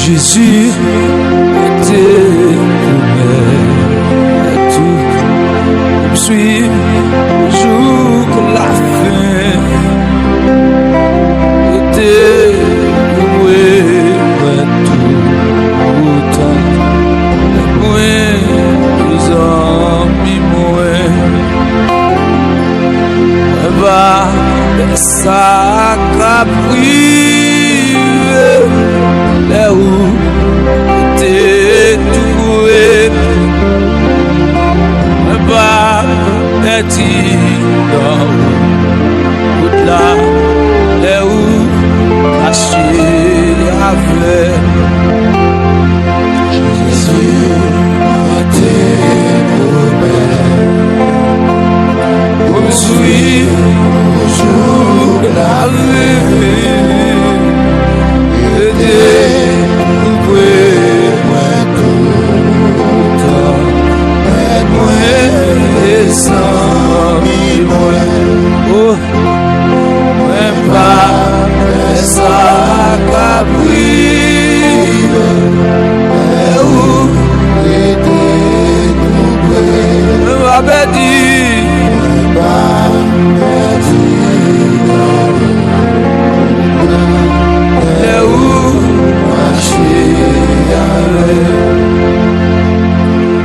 Jésus était promets tout me suivre jusqu'à la fin. Était promets tout autant. Moi, les amis, moi, va ça caprive là où t'es tout coué, pas petit là où là où caché avec Jésus était promets, me suivre jusqu'à la vie.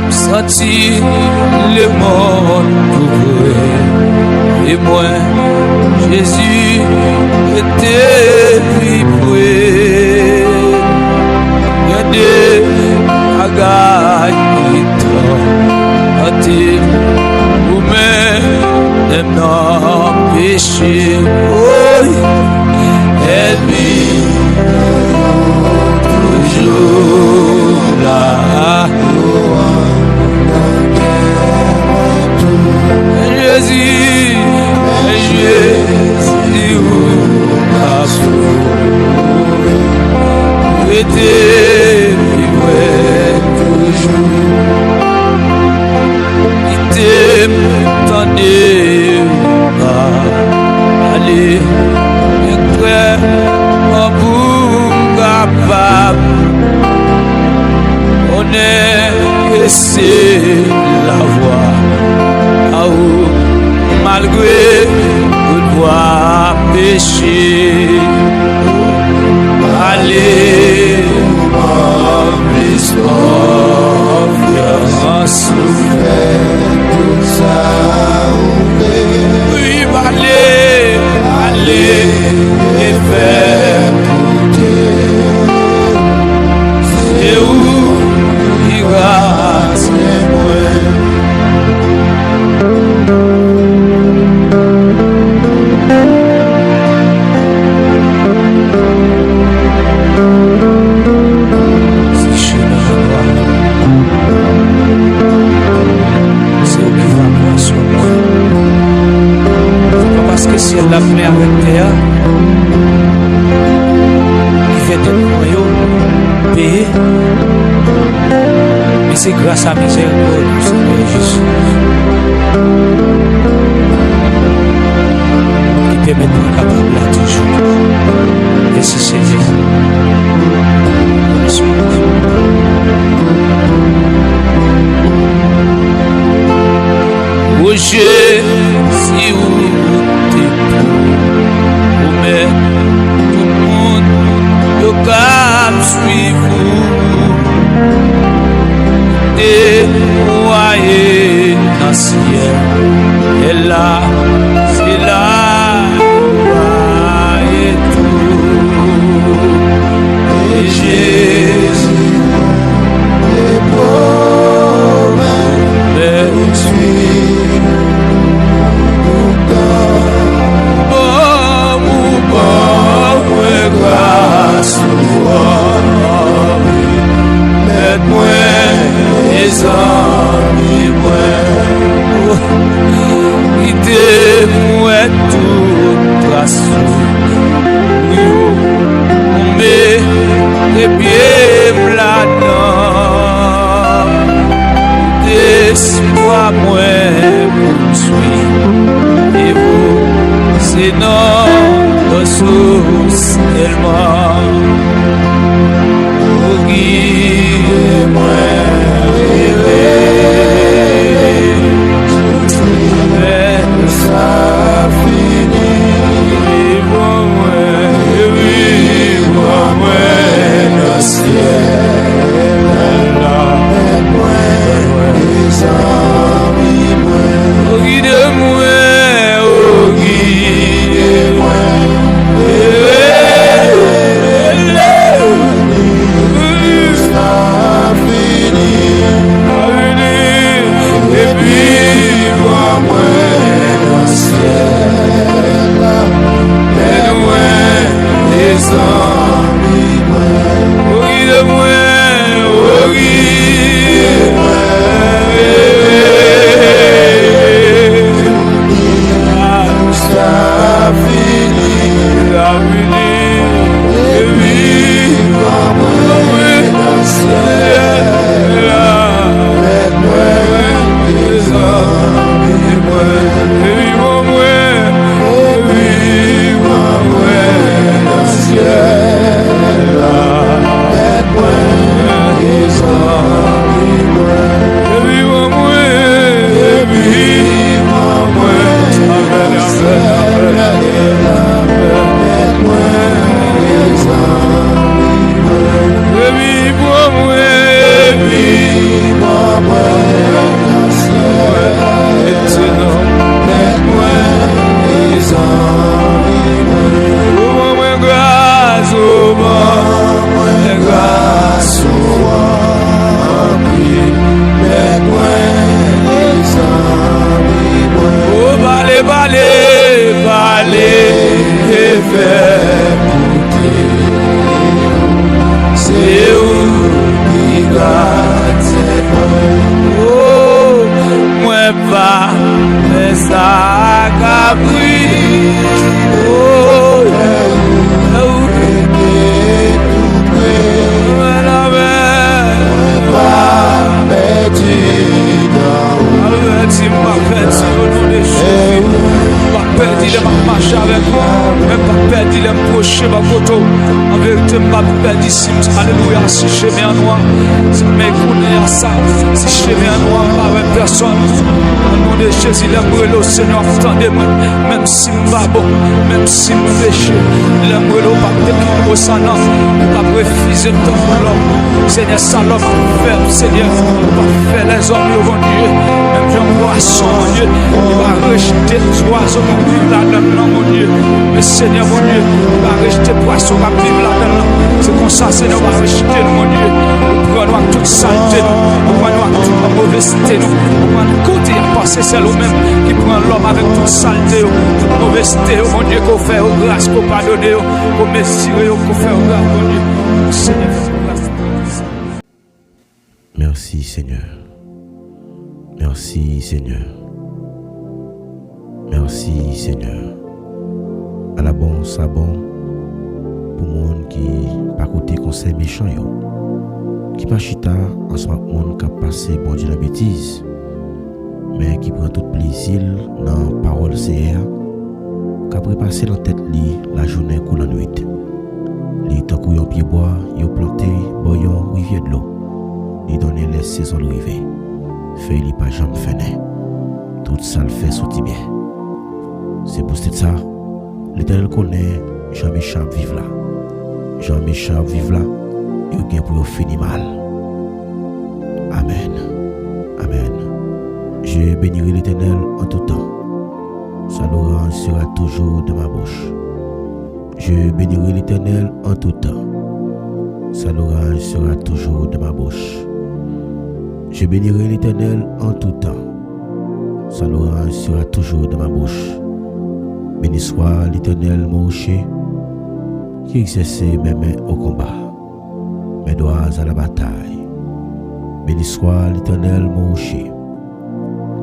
Senti le monde couvrir et moi Jésus était vibré. Regardez la gagne qui tremble ou même non péché. Oh, elle vit toujours là. Jésus, où a sauvé, était vivre toujours. Il t'aime, t'en pas aller, et crée en bout capable. On est laissé la voix. Malgré le doigt péché, allez, plus confiance, souffert tout ça. Oui, allez, et faire goûter. C'est où ira, c'est moi. Si elle l'a fait avec Théa, il fait des moyens payés, mais c'est grâce à miséricorde du Seigneur Jésus qui permet d'être capable là toujours. Merci Seigneur. Roger, si vous mais tout le monde le cap suivre et voyez dans le ciel et là c'est là et tout et Jésus est pauvre mais moi, les amis, moi. on met les pieds là-dedans. Laisse-moi poursuivre. Et vous, c'est notre source tellement. Oh, guide-moi, ça finit. Vivre-moi le ciel là. Oh, guide-moi, oh, guide-moi. Alléluia, si je mets un noir, si je mets un ça, si je mets un noir par une personne, au nom de Jésus, l'amour au Seigneur, attendez-moi, même si je ne pas bon, même si je péché, l'amour au pas au sang, pas refuser ton l'homme, Seigneur, ça l'homme faire, Seigneur, pas faire les hommes, au bon Dieu, même Jean Poisson, mon Dieu, il va rejeter l'oiseau, mon Dieu, là-dedans, mon Dieu, mais Seigneur, mon Dieu, il va rejeter poisson, va vivre là-dedans. C'est comme ça, Seigneur, va rejeter nous, mon Dieu. Nous prenons toute saleté, nous prenons toute mauvaiseté, nous prenons côté à passer, c'est nous-mêmes qui prend l'homme avec toute saleté, toute mauvaiseté, mon Dieu, qu'on fait aux grâces, qu'on pardonne, qu'on mesure, qu'on fait aux grâces, mon Dieu. Seigneur, merci, Seigneur. Merci, Seigneur. Merci, Seigneur. À la bonne, ça bon. Pour monde qui pas côté conseil méchant qui pas chita en ce monde qui a passé bon Dieu la bêtise mais qui prend tout plaisir dans parole CR qui a passer dans tête li la journée ou la nuit li tant qu'on pied bois yo planté boyon rivière de l'eau li donner les saisons rivière fait li pas jamais fini tout ça le fait sortir bien c'est pour ça l'Éternel connaît Jean méchant vivre là Jean méchant vivre là, il y a pour finir mal. Amen. Amen. Je bénirai l'Éternel en tout temps. Sa louange sera toujours de ma bouche. Je bénirai l'Éternel en tout temps. Sa louange sera toujours de ma bouche. Je bénirai l'Éternel en tout temps. Sa louange sera toujours de ma bouche. Béni soit l'Éternel mon rocher, qui exerçait mes mains au combat, mes doigts à la bataille. Béni soit l'Éternel mon rocher,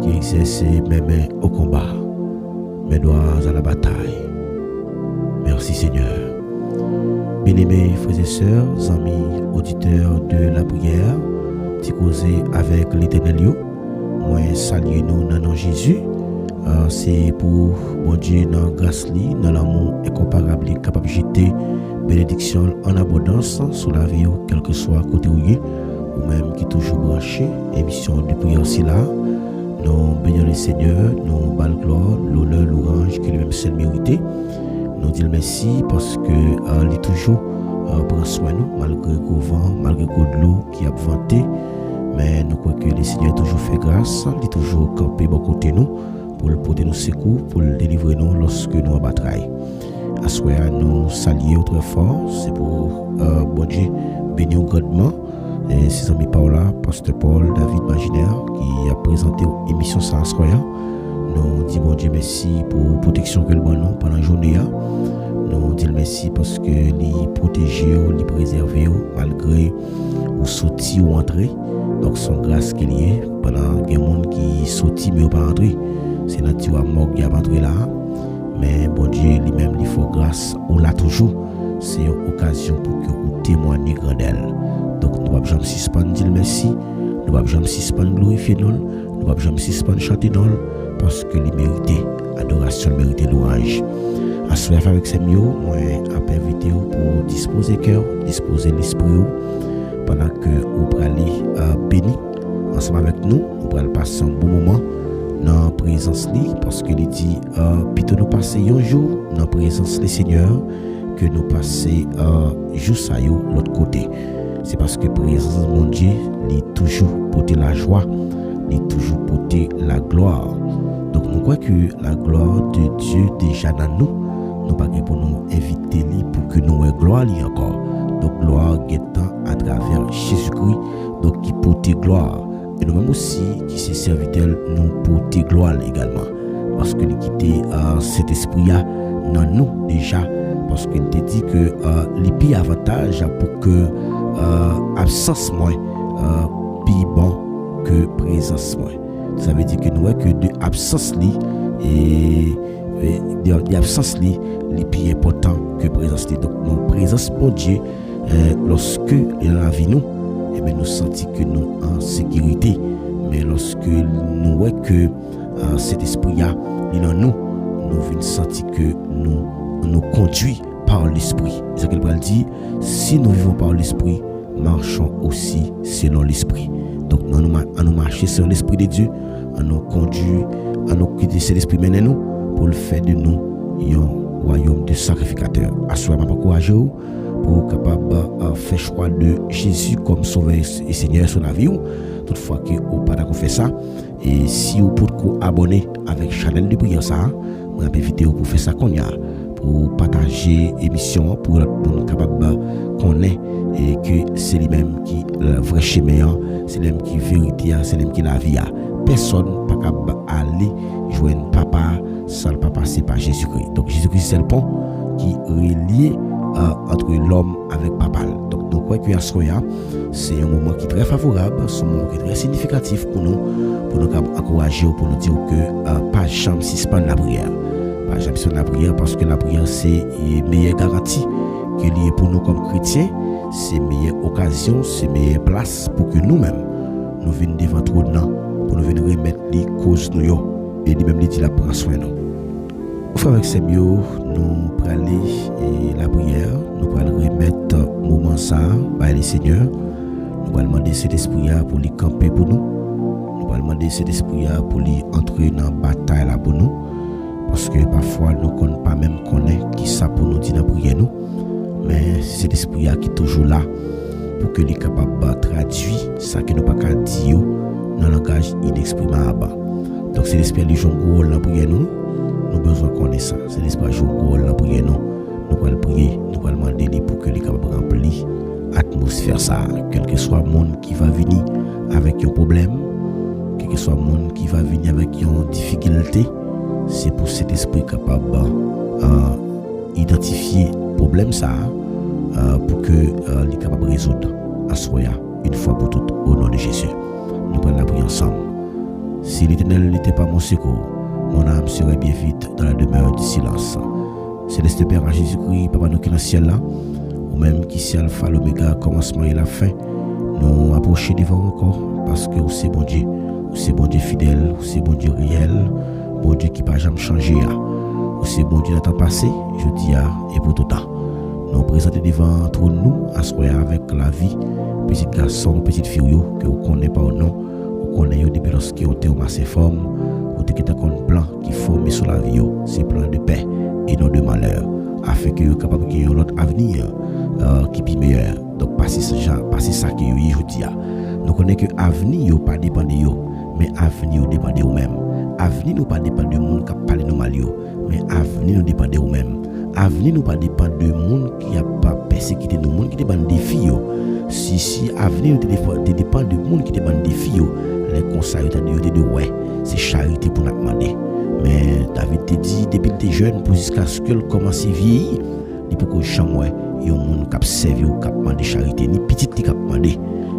qui exerçait mes mains au combat, mes doigts à la bataille. Merci Seigneur. Bien-aimés frères et sœurs, amis, auditeurs de la prière, qui causer avec l'Éternel, moi saluer nous dans le nom de Jésus. C'est pour bon Dieu dans grâce li, dans l'amour incomparable, capable de jeter bénédiction en abondance sur la vie, quel que soit côté où ou même qui toujours branché. Émission de prière aussi là. Nous bénissons le Seigneur, nous bal gloire, l'honneur, l'orange qui lui-même seul mérité. Nous disons merci parce que il est toujours prend soin de nous malgré le vent, malgré de l'eau qui a venté. Mais nous croyons que le Seigneur toujours fait grâce, il est toujours campé bon côté nous pour le porter nos secours, pour le délivrer nous lorsque nous en bataille. À ce moment nous saluons très fort, c'est pour bon Dieu bénir grandement. Et ses amis Paula, Pasteur Paul, David Maginaire qui a présenté l'émission ça à ce moment. Nous disons bon Dieu merci pour la protection que le bon nous pendant la journée. Nous disons merci parce que les protéger, les préserver malgré ou sortir ou entrer. Donc son grâce qu'il y est pendant des gens qui sortent mais pas entrer. C'est naturellement mort qui a entré là. Mais bon Dieu lui-même il faut grâce ou là toujours. C'est une occasion pour que vous témoignez grandeur. Donc nous ne pouvons jamais suspendre dire merci. Nous ne pouvons jamais suspendre glorifier nous. Nous ne pouvons jamais suspendre chanter nous parce que les mérités adoration mérite louange. À ce moment avec ces mots, moi appelle invité pour disposer cœur, disposer l'esprit pendant que vous allez béni ensemble avec nous, nous allons passer un bon moment dans la présence de parce que il dit plutôt nous passer un jour dans la présence du Seigneur que nous passer juste à l'autre côté. C'est parce que la présence de mon Dieu est toujours porter la joie, est toujours porter la gloire. Donc nous croyons que la gloire de Dieu déjà dans nous, nous pas pour nous inviter lui pour que nous ayons gloire lui encore. Donc gloire étant à travers Jésus-Christ, donc qui porte gloire. Et nous-mêmes aussi qui se serviteurs nous porter gloire également, parce que nous quitter cet esprit là dans nous déjà, parce qu'il te dit que les pires avantages pour que absence moins plus bon que présence moins. Ça veut dire que nous voyons que de absence li et de absence li les plus important que présence li. Donc nos présence pour Dieu lorsque il a la vie nous et bien nous sentons que nous en sécurité. Mais lorsque nous voyons que cet esprit là il en nous venons sentir que nous conduit par l'esprit. C'est ce qu'il va dire, si nous vivons par l'esprit, marchons aussi selon l'esprit. Donc nous marcher sur l'esprit de Dieu, nous conduire, nous quitter cet esprit maintenant nous pour le faire de nous un royaume de sacrificateurs. Assoyez-moi pour encourager pour capable faire choix de Jésus comme sauveur et Seigneur sur la vie. Toutefois que vous pas d'accord faire ça et si vous pouvez abonner avec Chanel de prière ça, on a invité pour faire ça qu'on y a pour partager l'émission pour être capable connaître et que c'est lui-même qui le vrai chemin, c'est lui-même qui vérité, c'est lui-même qui la vie. Personne pas capable aller joindre papa sans le papa c'est pas Jésus-Christ. Donc Jésus-Christ c'est le pont qui relie entre l'homme avec papa. Donc nous croyons que c'est un moment qui est très favorable, c'est un moment qui est très significatif pour nous encourager, pour nous dire que pas jamais suspendre la prière. Pas jamais suspendre la prière parce que la prière c'est une meilleure garantie que lié pour nous comme chrétiens, c'est une meilleure occasion, c'est une meilleure place pour que nous-mêmes nous venions devant trop pour nous venir remettre les causes nous et lui-même dit la prend soin nous. Frère avec ces mots, nous prenons la prière, nous prenons remettre moment ça par le Seigneur. Nous allons demander cet esprit pour lui camper pour nous. Nous allons demander cet esprit pour lui entrer dans la bataille là pour nous. Parce que parfois nous ne connaissons pas même qui ça pour nous dire dans la prière nous. Mais c'est cet esprit qui est toujours là pour que lui capable de traduire ça que nous pas qu'à dire dans le langage inexprimable. Donc c'est l'esprit qui joue un rôle dans la prière nous. Nous avons besoin de connaître ça. C'est l'esprit qui joue un rôle dans la prière nous. Nous allons prier, nous allons demander pour que lui capable de remplir l'atmosphère ça. Quel que soit le monde qui va venir avec un problème, quel que soit le monde qui va venir avec une difficulté, c'est pour cet esprit capable d'identifier le problème ça pour que les capable de résoudre à soi une fois pour toutes au nom de Jésus. Nous prenons la prière ensemble. Si l'Éternel n'était pas mon secours, mon âme serait bien vite dans la demeure du silence. Céleste Père, en Jésus-Christ, Papa, nous qui dans le ciel là, ou même qui c'est Alpha, l'Oméga, commencement et la fin, nous approcher devant encore, parce que c'est bon Dieu, c'est bon Dieu fidèle, c'est bon Dieu réel, bon Dieu qui ne va jamais changer, c'est bon Dieu dans le temps passé, je dis, et pour tout temps. Nous présentons devant tout nous, assoyer avec la vie, petit garçon, petite fille, que vous connaissez pas au nom, vous connaissez depuis lorsque vous êtes au massé forme, vous êtes un plan qui forme sur la vie, c'est plan de paix et non de malheur, afin que vous soyez capable de gagner notre avenir qui est meilleur. Donc, passez ça que je dis. Nous connaissons que l'avenir n'est pas dépend de vous, mais l'avenir dépend de vous-même. L'avenir n'est pas dépend de monde qui parle de nous mal, mais l'avenir dépend de vous-même. L'avenir n'est pas dépend de monde qui a pas persécuté nous, monde qui dépend des filles. Si l'avenir dépend de monde qui dépend des filles, les conseils de ouais, c'est charité pour nous demander. Mais David te dit depuis que tu es jeune, pour jusqu'à ce qu'elle commence à vieillir, il faut que chambre et un monde qui servi ou qui demande charité, ni petit qui demande.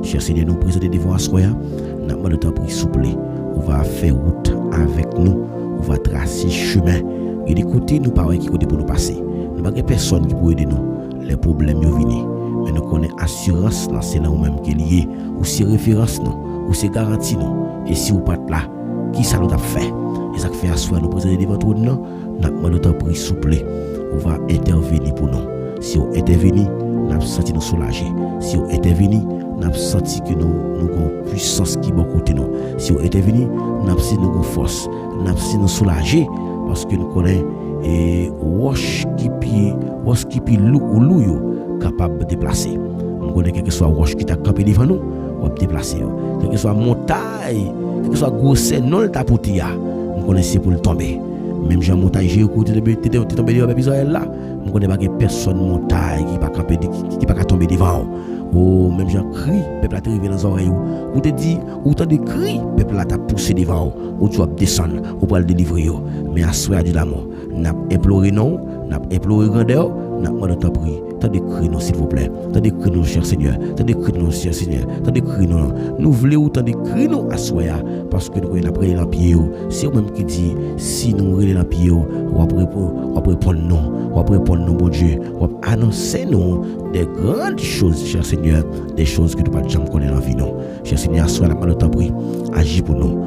Cher Seigneur, nous présenter devant Assoya, nous demandons de prier souple. On va faire route avec nous, on va tracer chemin. Et des côtés, nous parlons qui côté pour nous passer. Nous n'avons pas personne qui peut aider nous. Les problèmes viennent. Mais nous connaissons assurance, c'est là où même qui est lié. Ou c'est référence, ou c'est garantie. Et si vous pas là, qui ça nous a fait? Et ça fait asseoir nous présenter devant tout nous, nous demandons de prier souple. On va intervenir pour nous. Si on intervenir, nous avons senti nous soulager. Si on intervenir, nous avons senti que nous avons une puissance qui est bon côté nous. Si on intervenir, nous avons senti nous avons force. Nous avons senti nous soulager parce que nous connaissons et wash qui lou capable de déplacer. Nous connaissons quel que soit wash qui t'a campé devant nous, on peut déplacer. Quel que soit montagne, quel que soit grosse non le tapotia, nous connaissons pour le tomber. Même Jean montagne j'ai écouté de tomber devant Israël là, nous connaissons pas personne montagne qui pas camper qui pas tomber devant. Oh, même Jean crie, peuple a arrivé dans les oreilles. Ou te dit, ou t'as des cris, peuple a poussé devant. Ou tu vas descendre, ou pour le délivrer. Mais à soi de l'amour, n'a imploré non, n'a imploré grandeur, n'a demandé ta prière. T'as des cris non, s'il vous plaît. T'as des cris non, cher Seigneur. T'as des cris non, cher Seigneur. T'as des cris non. Nous voulons autant de cris non à soi, parce que nous avons prié dans pied. C'est vous-même qui dit, si nous relèvons dans pied, on va répondre non. On va répondre non, bon Dieu. On va annoncer nous des grandes choses, cher Seigneur, des choses que nous ne pouvons pas jamais connaître dans la vie. Cher Seigneur, sois la main de ta prière. Agis pour nous.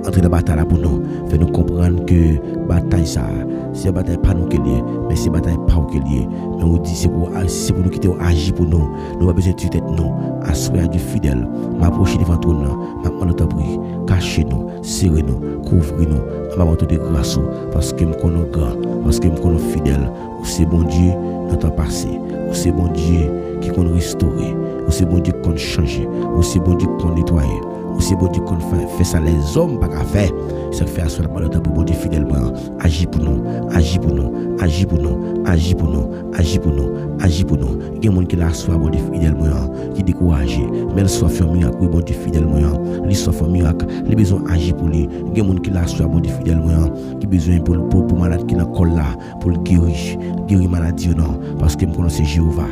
Entrer dans la bataille pour nous. Fais-nous comprendre que la bataille, c'est une bataille pas nous qui est liée, mais c'est une bataille pas nous qui est liée. Mais on dit c'est pour nous qui agir pour nous. Nous avons besoin de tuer nous. Assoyez du fidèle. M'approcher devant toi. M'apprendre ta prière. Cachez-nous, serrez-nous, couvrez-nous. M'apprendre de grâce. Parce que nous connaissons grand. Parce que nous connaissons fidèle. C'est bon Dieu dans le temps passé. C'est bon Dieu qui qu'on restaurer. C'est bon Dieu qu'on change. C'est bon Dieu qu'on nettoie. C'est bon Dieu qu'on fait ça les hommes pas qu'à faire. Ça fait à soi la parole de bon Dieu fidèlement. Agis pour nous, agis pour nous, agis pour nous, agis pour nous, agis pour nous, agis pour nous. Il y a des gens qui la soit bon Dieu fidèlement, qui découragé, mais elle soit fait un miracle, bon Dieu fidèlement, il soit fait un miracle, il a besoin d'agir pour lui. Il y a des gens qui la soit bon Dieu fidèlement, qui a besoin pour malade qui n'a col là, pour le guérir maladie non, parce que nous c'est Jéhovah,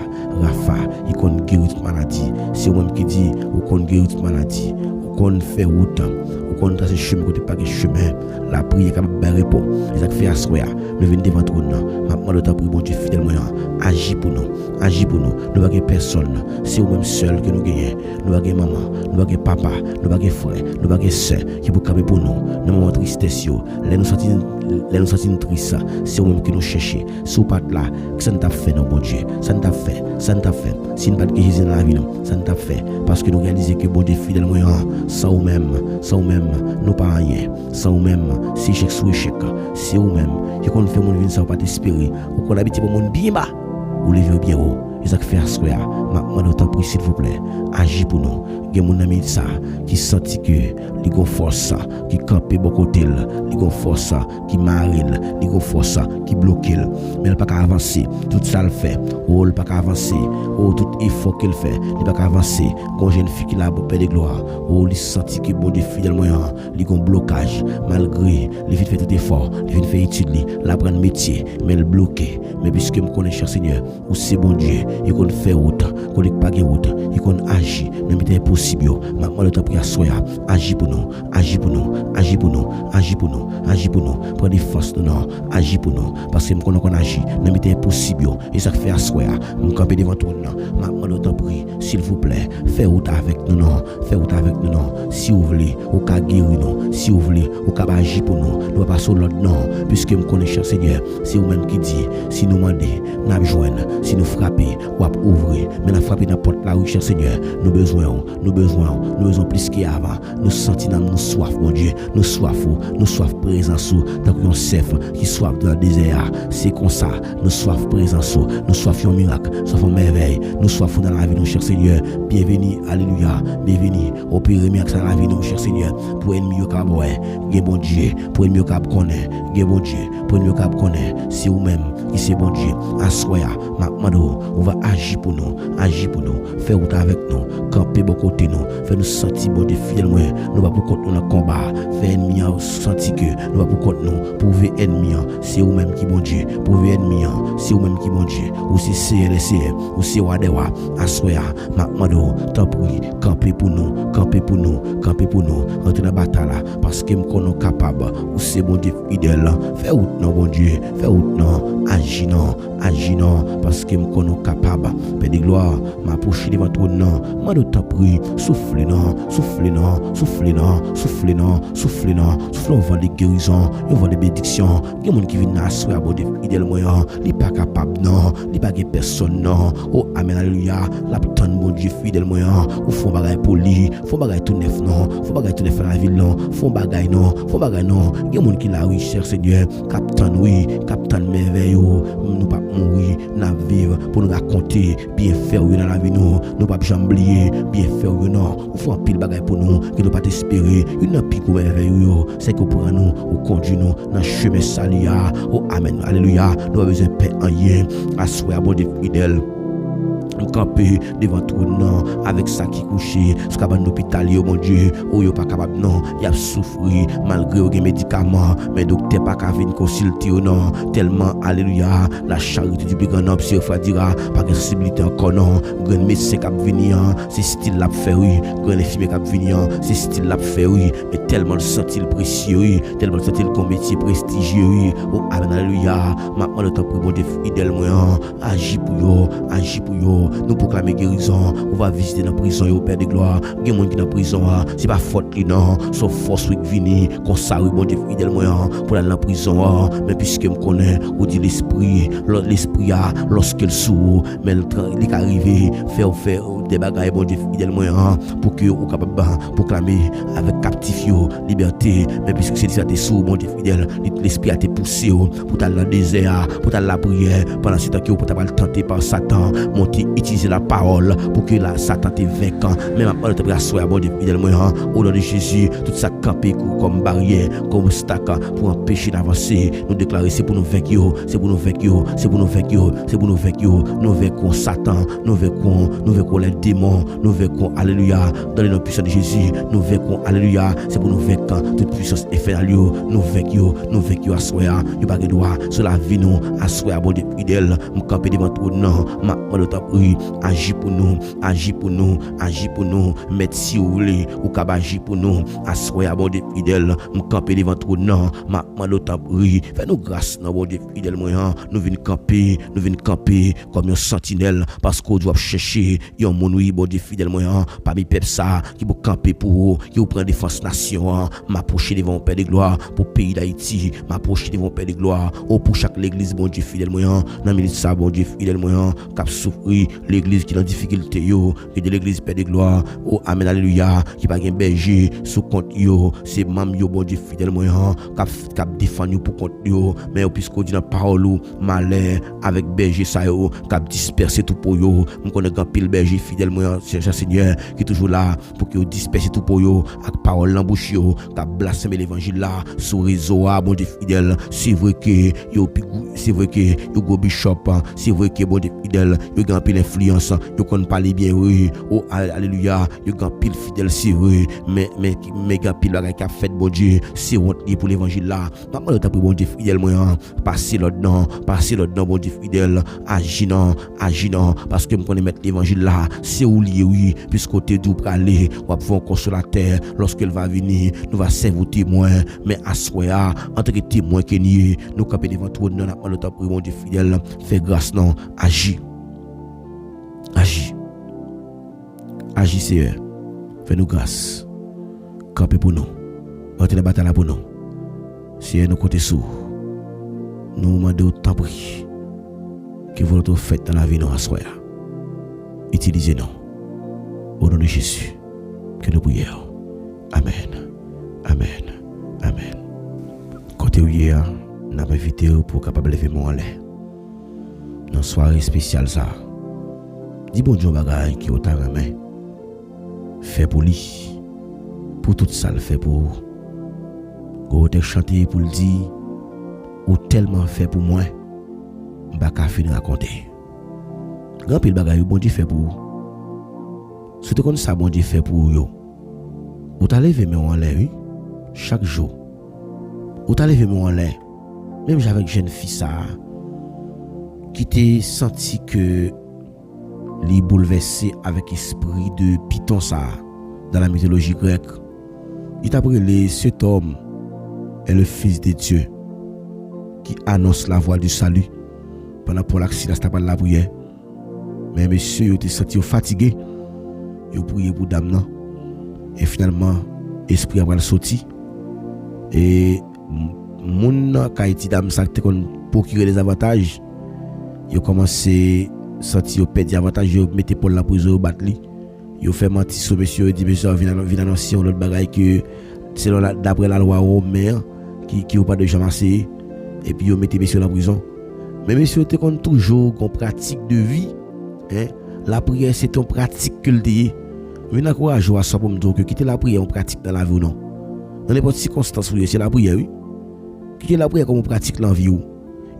Rapha, il connaît guérir toute maladie. C'est moi qui dit, on connaît guérir toute maladie. Qu'on fait route, ou qu'on trace chemin côté pas chemin, la prière capable de répondre. Et ça fait assoir, nous venons devant toi, maintenant de ta prière, bon Dieu fidèlement, agis pour nous, agis pour nous. Nous n'avons personne, c'est nous-mêmes seuls que nous gagnons. Nous n'avons maman, nous n'avons papa, nous n'avons frère, nous n'avons soeur qui peut camper pour nous. Nous avons tristesse, nous sentons triste, c'est nous-mêmes qui nous cherchons. Si nous pas là, ça ne t'a fait, non, bon Dieu, ça ne t'a fait, ça ne t'a fait. Si nous pas de Jésus dans la vie, ça ne t'a fait, parce que nous réalisons que bon Dieu fidèlement, sans vous-même, nous pas rien. Sans vous-même, si échec sur échec, c'est vous-même. Et qu'on fait mon vie, ça va pas t'espérer. Ou qu'on habite pour mon bien bas, ou les vieux bien haut. Et ça fait assoir. Maintenant, notre prix, s'il vous plaît, agis pour nous. Il y a mon ami ça, qui sentit que, il y a force, qui campe beaucoup côté, il y a force, qui marie, il y a force, qui bloque. Mais elle pas qu'à avancer. Tout ça le fait. Oh, elle pas qu'à avancer. Oh, tout effort qu'elle fait, il pas qu'à avancer. Quand j'ai une fille qui l'a paix de gloire, oh, il sentit que bon Dieu fidèlement, il y a un blocage. Malgré, il fait tout effort, il fait étude, il apprend métier, mais elle bloque. Mais puisque je connais, cher Seigneur, où c'est bon Dieu, il qu'on fait route, qu'on n'est pas de route, il qu'on agit, même si c'est impossible. Maintenant, le temps pour soya, agis pour nous, agis pour nous, agis pour nous, agis pour nous, agis pour nous, prends des forces de nous, agis pour nous, parce que nous qu'on agit, même si c'est impossible, et ça fait soya, nous camper devant toi, maintenant, le temps pour s'il vous plaît, fais route avec nous, non, fais route avec nous, non, si vous voulez, au cas guérir nous, si vous voulez, au cas agir pour nous, nous pas sur l'autre non, puisque nous connaissons Seigneur, c'est vous-même qui dit, si nous demandons, nous joignons, si nous frappons, ou ouvrir, mais nous frappons n'importe la rue, cher Seigneur, nous besoin plus qu'avant, nous sentons dans nous soif, mon Dieu, nous soif présence, tant qu'on chef qui soif dans le désert, c'est comme ça, nous soif présence, nous soif un miracle, soif une merveille, nous soif dans la vie, cher Seigneur, bienvenue, alléluia, bienvenue, au pire miracle dans la vie, cher Seigneur, pour ennemi au cap, bon Dieu, pour ennemi au cap connaît, bon Dieu, pour ennemi au cap connaît, c'est vous-même qui c'est bon Dieu, assoya, maintenant, on va agir pour nous, faire route avec nous, camper bon côté nous, faire nous sentir bon Dieu fidèle, nous va pour compte nous dans combat, faire ennemi sentir que nous va pour compte nous, prouver ennemi, c'est vous-même qui bon Dieu, prouver ennemi, c'est vous-même qui bon Dieu, ou c'est CLC, ou c'est Wadewa, assoya, maintenant, tant pis, camper pour nous, entrer dans la bataille parce que nous sommes capables, ou c'est bon Dieu fidèle, faire route non bon Dieu, faire route non, agis non, parce que nous sommes capables, Père de gloire, m'approcher devant toi non, moi de t'en prie, souffle non, on vend des guérisons, on vend des bénédictions, il y a des gens qui viennent asseoir bon Dieu fidèle moyen, il pas capable non, il pas personne non, oh amen alléluia, la putain bon Dieu fidèle moyen, ou font bagaille pour lui, font bagaille tout neuf non, font bagaille tout neuf dans la ville non, font bagaille non, il y a des gens qui la oui cher Seigneur, capitaine merveille, nous pas mourir, nous vivre pour nous raconter bien faire dans la vie nous pas jamais oublier bien faire non, ou faut un pile bagaille pour nous que nous pas espérer, une pique merveille c'est que pour nous ou conduire nous dans chemin salia, oh amen alléluia, nous avons besoin de paix en rien, assoir bon Dieu fidèle. Nous camper devant tout non avec ça qui couché ce cabane d'hôpital mon Dieu ou yo pas capable non y a souffrir malgré les médicaments mais docteur pas qu'à venir consulter non tellement alléluia la charité du plus grand homme si on dira pas de sensibilité encore non grand médecin qui venir c'est style l'a fait oui grand infirmier qui venir c'est style l'a fait oui mais tellement le sentir précieux oui tellement le sentir comme métier prestigieux oui oh alléluia maintenant le temps pour bon Dieu fidèle moi agis pour yo nous proclamer guérison, on va visiter dans la prison au Père de gloire, il y a des gens qui dans la prison, c'est pas faute non, sauf force qui vient, qu'on s'arrive bon Dieu fidèle moi pour aller dans la prison, mais puisque me connaît, on dit l'esprit lorsqu'il s'ouvre, mais il est arrivé faire des bagailles bon Dieu fidèle moi pour que on capable proclamer avec captif liberté, mais puisque c'est ça t'es sous bon Dieu fidèle, l'esprit a été poussé pour aller dans le désert, pour aller la prière pendant ce temps que pour t'avoir tenté par Satan, monter utiliser la parole pour que la Satan te vainquant même après te rasseoir bon Dieu fidèle moi au nom de Jésus tout ça camper comme barrière comme obstacle pour empêcher d'avancer nous déclarer c'est pour nous vaincre nous vaincrons Satan nous vaincrons les démons nous vaincrons alléluia dans le nom puissant de Jésus nous vaincrons alléluia c'est pour nous vaincre toute puissance infernale nous vaincre asseoir il pas de droit sur la vie nous asseoir bon Dieu fidèle me camper devant tout non ma agis pour nous, mettre si vous voulez, ou agir pour nous, assoyez bon Dieu fidèle, nous camper devant tout non, ma l'autre prie, fais-nous grâce, non, bon Dieu fidèle, nous venons camper comme un sentinelle, parce qu'on doit chercher, yon mon oui, bon Dieu fidèle, parmi peuple ça, qui vous camper pour vous, qui vous prend défense nation, m'approcher devant le Père de gloire, pour le pays d'Haïti, m'approcher devant le Père de gloire, pour chaque l'église, bon Dieu fidèle, dans le ça, bon Dieu fidèle, cap souffrir, l'église qui est en difficulté et de l'église Père de gloire, oh amen alléluia, qui pas gain berger sous compte c'est mam bon Dieu fidèle cap défendre pour compte mais puisqu'on dit dans parole malheur avec berger ça cap disperser tout pour on connaît grand pile berger fidèle Seigneur qui est toujours là pour que disperser tout pour avec parole en bouche cap blasphémer l'évangile là sur réseau bon Dieu fidèle c'est vrai que yo go bishop c'est vrai que bon Dieu fidèle yo grand pile influence, yo kon parler bien oui. Oh alléluia, yo grand pile fidèle c'est oui, mais méga pile bagay qu'a fait bon Dieu, c'est honte pour l'évangile là. Maman t'a pris bon Dieu fidèle moi, passer là-dedans bon Dieu fidèle, agis non, parce que me connais mettre l'évangile là, c'est où lié oui, puisque côté d'où aller, on va pouvoir consolateur lorsqu'elle va venir, nous va servir témoin, mais à soya en tant que témoin que nous camper devant toi dans la t'a pris bon Dieu fidèle, fais grâce non, agis Seigneur, fais-nous grâce, camper pour nous, entrer la bataille pour nous, Seigneur nous côté sous, nous demandons autant prix que votre fête dans la vie nous à soya, utilisez-nous, au nom de Jésus, que nous prions, Amen, côté où hier, nous avons invité pour capable lever mon en l'air, dans soirée spéciale ça. Dis bon Dieu bagay qui au ta main fait pour lui pour tout ça le fait pour go te chanter pour le dire ou tellement fait pour moi m'pa ka fin raconter grand pile bagay bon Dieu fait pour surtout comme ça bon Dieu fait pour yo ou ta lever mon en l'air oui chaque jour ou ta lever mon en l'air même avec jeune fille ça qui t'ai senti que les bouleversé avec esprit de Python ça dans la mythologie grecque. Il t'a appelé cet homme est le fils de Dieu qui annonce la voie du salut. Pendant pour l'accident, c'était pas la prière. Mais monsieur, il était senti fatigué. Il prié pour dame non. Et finalement, esprit a sorti. Et mon qui a été dame ça te procurer des avantages. Il a commencé senti au perdre avantage, yo mettez pour la prison au battre li. Yo fait mentir sur monsieur, dit monsieur vient annoncer l'autre bagaille que selon d'après la loi romaine qui ou pas de jamais assez et puis yo mettez monsieur la prison. Mais monsieur te compte toujours qu'on pratique de vie, hein? La prière c'est une pratique que le dit. Mais encourage à ça pour me dire que quitter la prière on pratique dans la vie ou non. Dans n'importe circonstance c'est la prière oui. Quitter la prière comme on pratique dans la vie ou.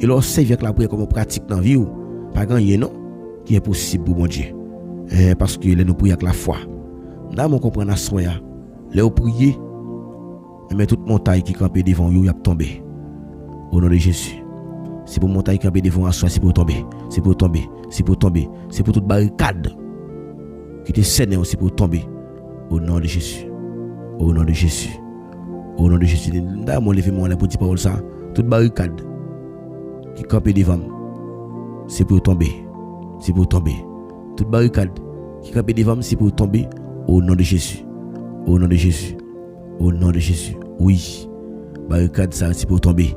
Et alors c'est avec la prière comme on pratique dans la vie ou. Pas gagner non. Qui est possible pour mon Dieu. Parce que nous prions avec la foi. Nous on comprend à soya. Les prier, mais toute montagne qui campe devant vous, y a tombé. Au nom de Jésus. C'est pour montagne qui campe devant soi, c'est pour tomber. C'est pour tomber. C'est pour tomber. C'est pour toute barricade qui te scène, c'est pour tomber. Au nom de Jésus. Au nom de Jésus. Au nom de Jésus. Nous on lever mon pour dire parole ça. Toute barricade qui campe devant, c'est pour tomber. C'est pour tomber. Toute barricade qui campe devant, c'est pour tomber. Au nom de Jésus. Au nom de Jésus. Au nom de Jésus. Oui. Barricade ça, c'est pour tomber.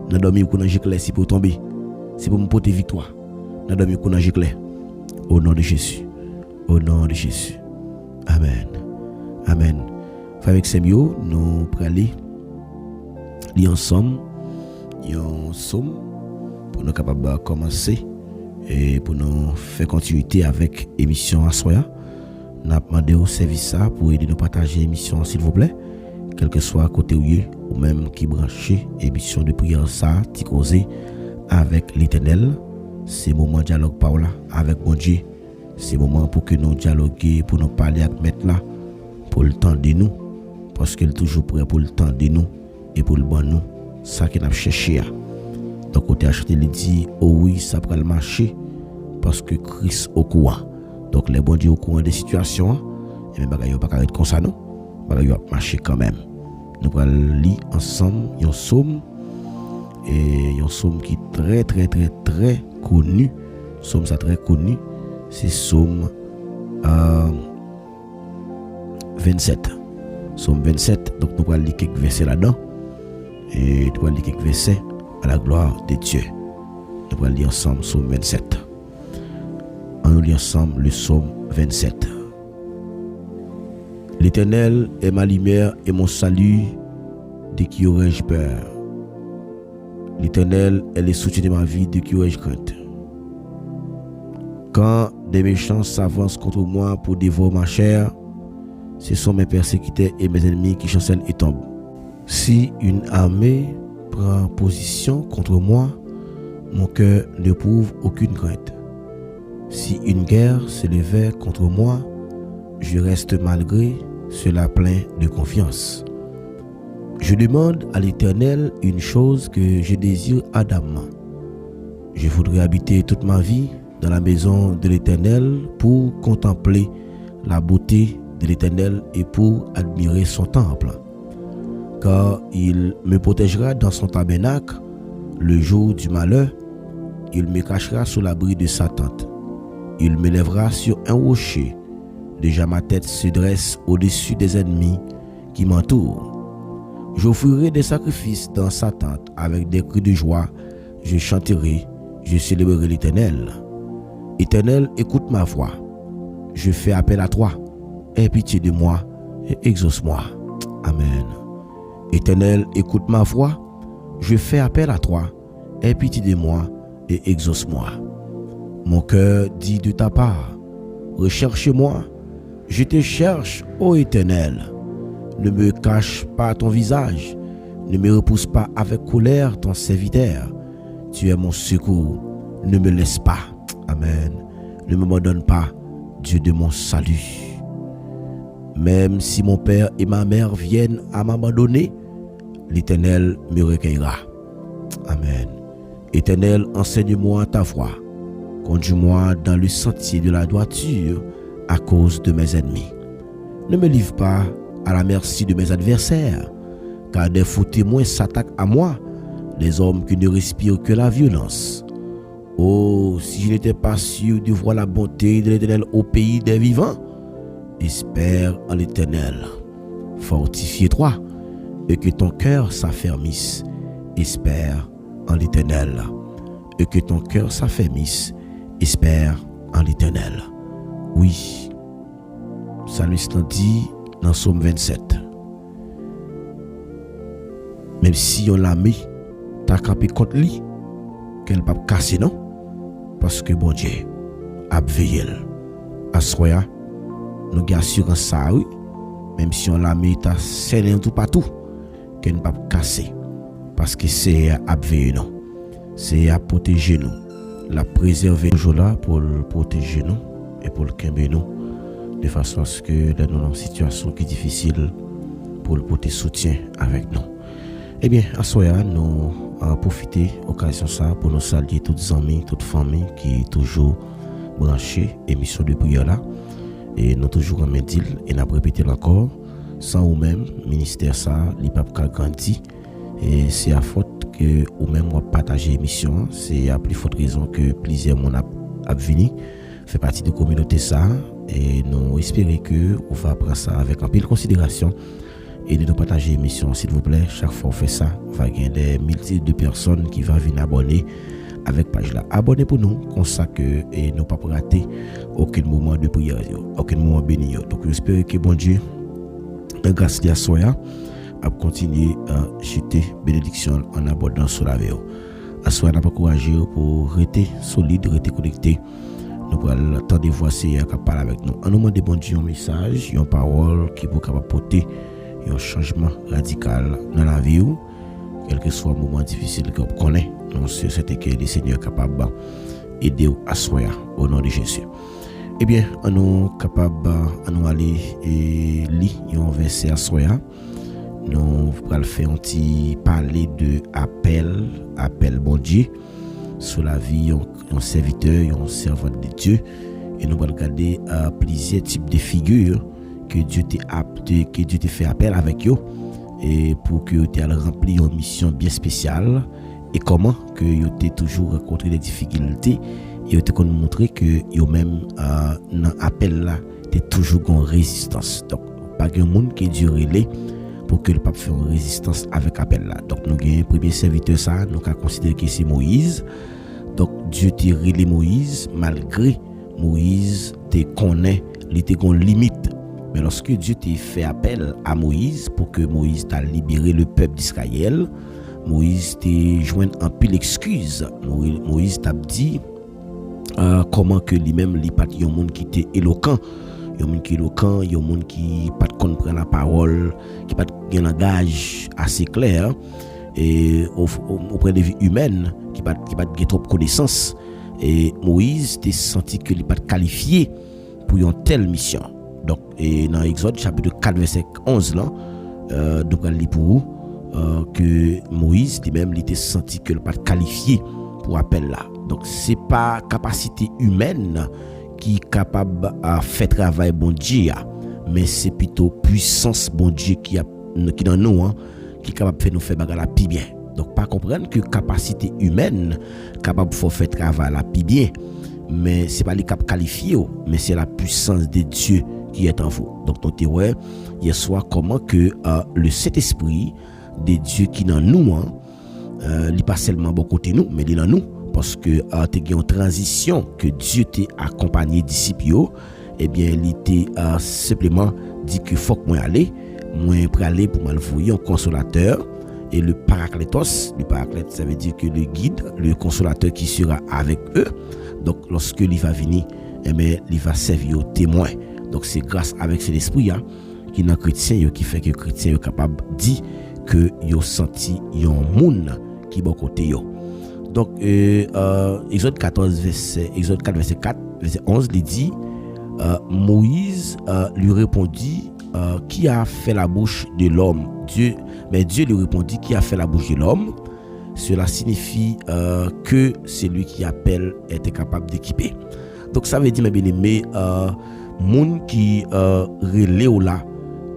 N'a dormi qu'on a clair, c'est pour tomber. C'est pour me porter victoire. N'a dormi qu'on a clair. Au nom de Jésus. Au nom de Jésus. Amen. Amen. Avec ces mots, nous allons aller ensemble. Un somme pour nous capables de commencer. Et pour nous faire continuité avec l'émission Assoya, nous avons demandé au service ça pour aider nous partager l'émission s'il vous plaît, quel que soit côté ou même qui branché émission de prière ça, qui causé avec l'Éternel. C'est moment de dialogue Paola avec mon Dieu. C'est moment pour que nous dialoguions, pour nous parler avec maître là, pour le temps de nous, parce qu'elle est toujours prêt pour le temps de nous et pour le bon nous, ça qu'il a cherché. Donc, côté acheté, il dit, oh oui, ça va marcher parce que Christ au courant. Donc, les bons dieux au courant des situations, et même, il ne va pas être comme ça, non? Il va marcher quand même. Nous allons lire ensemble un psaume, et un psaume qui est très connu. Psaume ça très connu, c'est psaume 27. Psaume 27, donc nous allons lire quelques versets là-dedans, et nous allons lire quelques versets à la gloire de Dieu. Nous allons lire ensemble Psaume 27. On lit ensemble le Psaume 27. L'Éternel est ma lumière et mon salut, de qui aurais-je peur? L'Éternel est le soutien de ma vie, de qui aurais-je crainte? Quand des méchants s'avancent contre moi pour dévorer ma chair, ce sont mes persécuteurs et mes ennemis qui chancellent et tombent. Si une armée prend position contre moi, mon cœur n'éprouve aucune crainte. Si une guerre se levait contre moi, je reste malgré cela plein de confiance. Je demande à l'Éternel une chose que je désire ardemment. Je voudrais habiter toute ma vie dans la maison de l'Éternel pour contempler la beauté de l'Éternel et pour admirer son temple. Car il me protégera dans son tabernacle le jour du malheur. Il me cachera sous l'abri de sa tente. Il me lèvera sur un rocher. Déjà ma tête se dresse au-dessus des ennemis qui m'entourent. J'offrirai des sacrifices dans sa tente avec des cris de joie. Je chanterai, je célébrerai l'Éternel. Éternel, écoute ma voix. Je fais appel à toi. Aie pitié de moi et exauce-moi. Amen. Éternel, écoute ma voix. Je fais appel à toi. Aie pitié de moi et exauce-moi. Mon cœur dit de ta part, recherche-moi. Je te cherche, ô Éternel. Ne me cache pas ton visage. Ne me repousse pas avec colère ton serviteur. Tu es mon secours. Ne me laisse pas. Amen. Ne m'abandonne pas, Dieu de mon salut. Même si mon père et ma mère viennent à m'abandonner, l'Éternel me recueillera. Amen. Éternel, enseigne-moi ta voie. Conduis-moi dans le sentier de la droiture à cause de mes ennemis. Ne me livre pas à la merci de mes adversaires, car des faux témoins s'attaquent à moi, des hommes qui ne respirent que la violence. Oh, si je n'étais pas sûr de voir la bonté de l'Éternel au pays des vivants, espère en l'Éternel. Fortifie-toi et que ton cœur s'affermisse. Espère en l'Éternel. Et que ton cœur s'affermisse. Espère en l'Éternel. Oui, Psalmiste dit dans Psaume 27. Même si on l'a mis, t'as capé contre lui, qu'elle va casser, non? Parce que bon Dieu a veillé. Assoya, nous avons assurance ça, oui. Même si on l'a mis, t'as scellé tout partout, qu'elle ne va pas casser. Parce que c'est à veiller, non? C'est à protéger nous. La préserver toujours là pour le protéger nous et pour le camber nous. De façon à ce que nous sommes dans une situation qui est difficile pour le porter soutien avec nous. Eh bien, à Soya, nous avons profité de l'occasion ça pour nous saluer toutes les amis, toutes les familles qui sont toujours branchées émission de prière là. Et nous toujours en médile et nous répété encore, sans ou même, ministère ça, il n'a pas grandi. Et c'est à faute que ou même on partage l'émission, c'est à plus forte raison que plusieurs monde a venu fait partie de la communauté ça et nous espérons que on va prendre ça avec un peu de considération et de nous partager l'émission s'il vous plaît. Chaque fois on fait ça, on va gagner des multitudes de personnes qui vont venir abonner avec page là. Abonnez pour nous comme ça que et nous pas rater aucun moment de prière, aucun moment béni. Donc j'espère que bon Dieu grâce à Soya à continuer à jeter bénédiction en abondance sur la vie. À Soya n'a pas courageux pour rester solide, rester connecté. Nous allons attendre voir si elle parle avec nous. En nous demandant bon Dieu un message, une parole qui peut apporter un changement radical dans la vie, quel que soit le moment difficile que vous connaissez. Non, c'est que le Seigneur est capable d'aider à soi au nom de Jésus. Eh bien, nous sommes capables d'aller et lire un verset à soi. Nous allons faire un petit parler de appel bon Dieu sur la vie d'un serviteur, d'un servant de Dieu. Et nous allons regarder plusieurs types de figures que Dieu t'a fait appel avec eux et pour que tu aies rempli une mission bien spéciale et comment que tu as toujours rencontré des difficultés et tu as montré que même dans l'appel là tu as toujours une résistance. Donc pas de monde qui est duré pour que le pape fasse une résistance avec l'appel là. Donc nous avons un premier serviteur ça, nous avons considéré que c'est Moïse. Donc Dieu t'a relé Moïse malgré Moïse te connaît, il était une limite. Mais lorsque Dieu t'a fait appel à Moïse pour que Moïse t'a libéré le peuple d'Israël, Moïse t'a joint un pile excuse. Moïse t'a dit comment que lui-même il pas un monde qui était éloquent, un monde qui est éloquent, un monde qui pas comprendre la parole, qui pas un langage assez clair et au point de vue humain qui pas trop de connaissances et Moïse t'es senti que il pas qualifié pour une telle mission. Donc et dans Exode chapitre 4 verset 11 là donc on lit pour vous que Moïse lui-même il était senti que il pas qualifié pour appel là. Donc c'est pas capacité humaine qui est capable à faire travail bon Dieu, mais c'est plutôt puissance bon Dieu qui dans nous qui est capable de faire nous faire bagarre la plus bien. Donc pas comprendre que capacité humaine capable de faire travail la plus bien, mais c'est pas les cap qualifiés, mais c'est la puissance de Dieu qui est en vous. Donc on te ouais hier soir comment que le Saint-Esprit de Dieu qui dans nous il pas seulement bon côté nous, mais il dans nous parce que tu as une transition que Dieu t'a accompagné disciples, eh bien il était simplement dit que faut que moi aller pour aller pour m'envoyer un consolateur. Et le paraclétos ça veut dire que le guide, le consolateur qui sera avec eux. Donc lorsque il va venir, eh bien, il va servir au témoin. Donc c'est grâce avec cet esprit qui dans chrétien qui fait que chrétien est capable de dire que yo senti yon moun qui bon côté yo. Donc Exode 4 verset 4 verset 11 il dit Moïse lui répondit qui a fait la bouche de l'homme? Dieu lui répondit qui a fait la bouche de l'homme. Cela signifie que c'est lui qui appelle était capable d'équiper. Donc ça veut dire mes bien-aimés monde qui relais là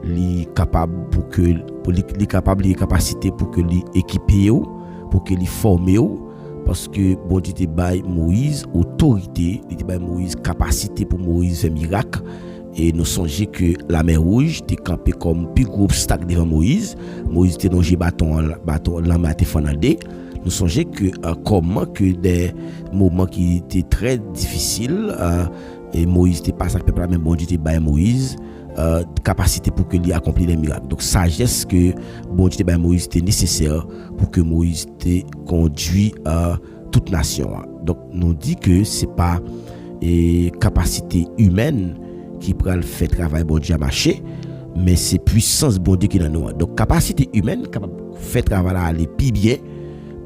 li capable pour que li capable les capacités pour que li équiper pour que li former parce que bon Dieu te bail Moïse autorité, il te bail Moïse capacité pour Moïse faire miracle. Et nous songeons que la mer Rouge était campée comme plus gros obstacle devant Moïse. Moïse était longé bâton la mer était fanadé. Nous songeons que comment que des moments qui étaient très difficiles et Moïse était pas ça peuple là, mais bon Dieu était bail Moïse capacité pour que lui accomplit des miracles. Donc sagesse que bon Dieu était bail Moïse était nécessaire pour que Moïse était conduit toute nation. Donc nous dit que c'est pas capacité humaine qui prend le fait travail bon Dieu à marcher, mais c'est puissance bon Dieu qui dans nous. Donc capacité humaine capable fait travail aller plus bien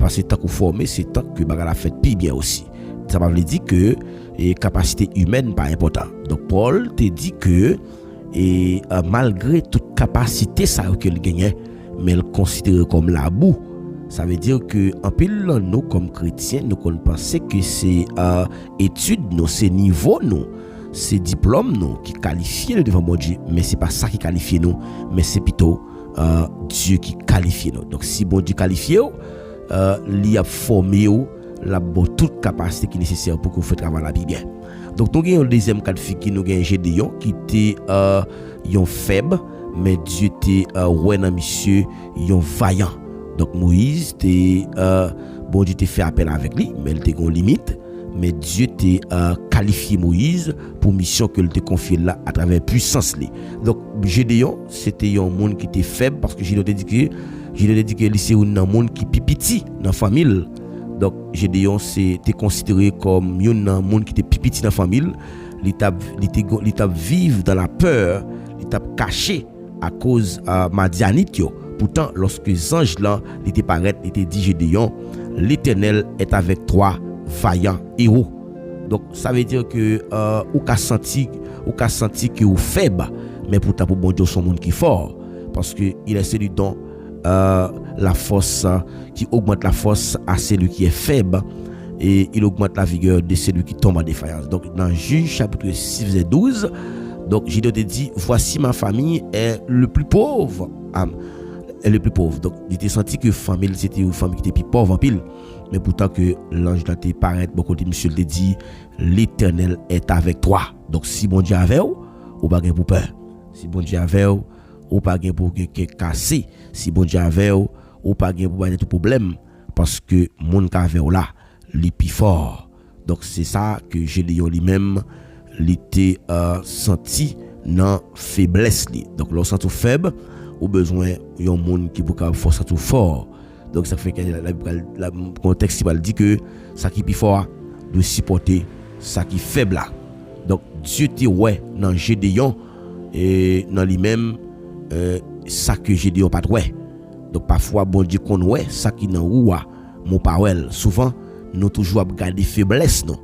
parce que tant qu'on formé c'est tant que bagarre fait plus bien aussi. Ça veut dire que capacité humaine pas important. Donc Paul te dit que malgré toute capacité ça qu'il gagnait, mais il considère comme la boue. Ça veut dire que en pile nous comme chrétiens nous pensons que c'est études nous, c'est niveau nous, c'est diplôme nous qui qualifie nous devant mon Dieu, mais c'est pas ça qui qualifie nous, mais c'est plutôt Dieu qui qualifie nous. Donc si bon Dieu qualifie il a formé la toute capacité qui est nécessaire pour qu'on fasse travail la bien. Donc nous avons un deuxième cas de figure qui nous avons Gédéon qui était un faible, mais Dieu était ouais dans monsieur un vaillant. Donc Moïse bon Dieu t'a fait appel avec lui, mais il était une limite. Mais Dieu t'a qualifié Moïse pour mission que il t'a confié là à travers puissance là. Donc Gédéon c'était un monde qui était faible parce que Gédéon dit que c'est un monde qui petit dans la famille. Donc Gédéon c'était considéré comme un monde qui était petit dans la famille. Il t'a vivre dans la peur, il t'a caché à cause Madianite. Pourtant lorsque les anges là était paraître, il était dit Gédéon, l'Éternel est avec toi, vaillant héros. Donc ça veut dire que ou qu'a senti que ou faible, mais pourtant pour bon Dieu son monde qui fort parce que il est celui dont la force qui augmente la force à celui qui est faible et il augmente la vigueur de celui qui tombe en défaillance. Donc dans Juge chapitre 6 verset 12, donc Gédéon te dit voici ma famille est le plus pauvre. Elle est plus pauvre. Donc il était senti que famille c'était une famille qui était plus pauvre en pile. Mais pourtant que l'ange là te paraît beaucoup de monsieur te dit l'Éternel est avec toi. Donc si bon Dieu avec ou pas pour peur. Si bon Dieu avec ou pas pour que casser. Si bon Dieu avec ou pas pour tout problème parce que mon avec là, il plus fort. Donc c'est ça que Gédéon lui-même était senti dans faiblesse li. Donc lorsque tu faible ou besoin un monde qui peut force tout fort. Donc ça fait que le contexte il dit que ça qui est plus fort de supporter ça qui est faible là. Donc Dieu te ouais dans Gédéon et dans lui-même ça que Gédéon pas ouais. Donc parfois bon Dieu qu'on ouais ça qui dans ou mon parole souvent nous toujours garder faiblesse non,